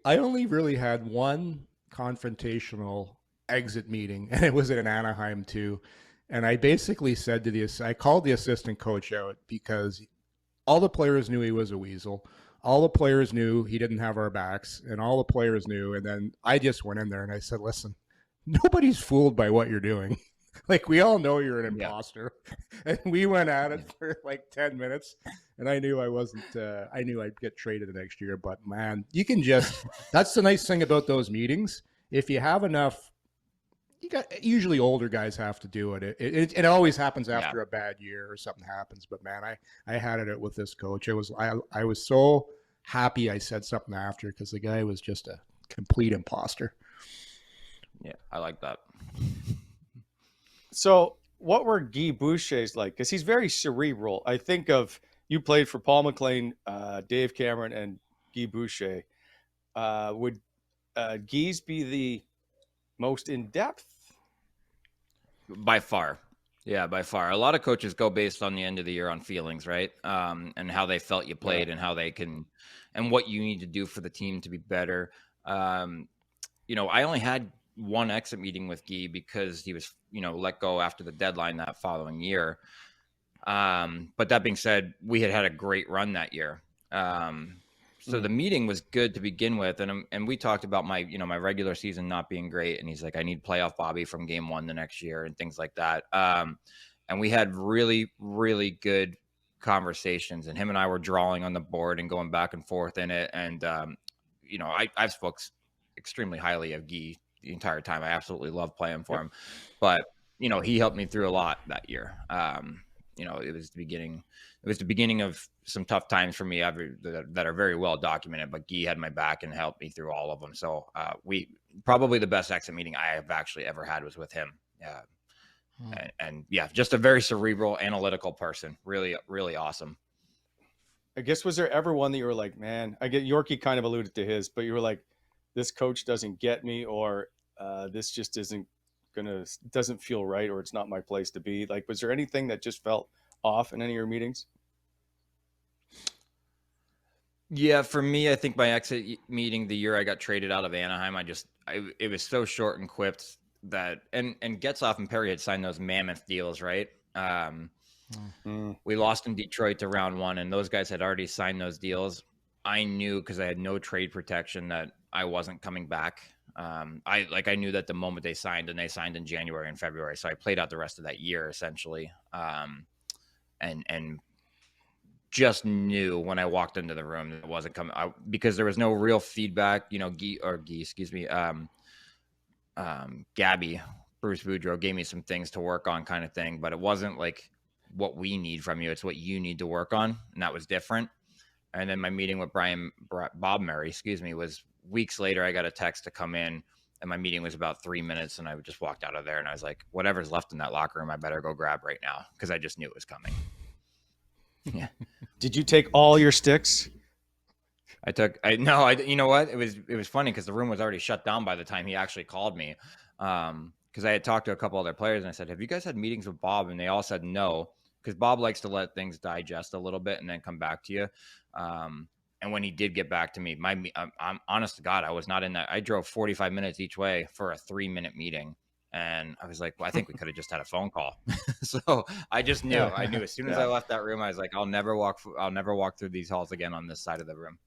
I only really had one confrontational exit meeting, and it was in Anaheim too. And I basically said to I called the assistant coach out because all the players knew he was a weasel. All the players knew he didn't have our backs, and all the players knew. And then I just went in there and I said, listen, nobody's fooled by what you're doing. Like, we all know you're an imposter. And we went at it for like 10 minutes. And I knew I knew I'd get traded the next year. But man, you can just, that's the nice thing about those meetings. If you have enough, usually older guys have to do it. It always happens after a bad year or something happens. But man, I had it with this coach. I was so happy I said something after, because the guy was just a complete imposter. Yeah, I like that. So what were Guy Boucher's like? Because he's very cerebral. I think of, you played for Paul McLean, Dave Cameron, and Guy Boucher. Would Guy's be the most in-depth? By far. Yeah, by far. A lot of coaches go based on the end of the year on feelings, right? And how they felt you played, and how they can, and what you need to do for the team to be better. I only had one exit meeting with Guy because he was, let go after the deadline that following year. But that being said, we had a great run that year. So the meeting was good to begin with. And we talked about my regular season not being great. And he's like, I need playoff Bobby from game 1 the next year and things like that. And we had really, really good conversations, and him and I were drawing on the board and going back and forth in it. And, I've spoke extremely highly of Guy the entire time. I absolutely love playing for him, but he helped me through a lot that year. It was the beginning of some tough times for me that are very well documented, but Guy had my back and helped me through all of them. So probably the best exit meeting I have actually ever had was with him. And just a very cerebral, analytical person. Really, really awesome. I guess, was there ever one that you were like, man, I get Yorkie kind of alluded to his, but you were like, this coach doesn't get me, or this just doesn't feel right, or it's not my place to be? Like, was there anything that just felt off in any of your meetings? Yeah, for me, I think my exit meeting the year I got traded out of Anaheim, it was so short and quipped that, and Getzlaff and Perry had signed those mammoth deals, right? We lost in Detroit to round 1, and those guys had already signed those deals. I knew, because I had no trade protection, that I wasn't coming back. I knew that the moment they signed, and they signed in January and February. So I played out the rest of that year essentially. And just knew when I walked into the room that it wasn't coming out, because there was no real feedback. Gabby, Bruce Boudreau, gave me some things to work on, kind of thing, but it wasn't like what we need from you. It's what you need to work on. And that was different. And then my meeting with Bob Murray, was weeks later. I got a text to come in, and my meeting was about 3 minutes, and I just walked out of there, and I was like, whatever's left in that locker room, I better go grab right now, because I just knew it was coming. Yeah. Did you take all your sticks? You know what? It was funny, because the room was already shut down by the time he actually called me. Because I had talked to a couple other players, and I said, have you guys had meetings with Bob? And they all said no, because Bob likes to let things digest a little bit and then come back to you. And when he did get back to me, I'm honest to God, I was not in that. I drove 45 minutes each way for a 3-minute meeting. And I was like, well, I think we could have just had a phone call. So I just knew. I knew as soon as I left that room, I was like, I'll never walk through these halls again on this side of the room.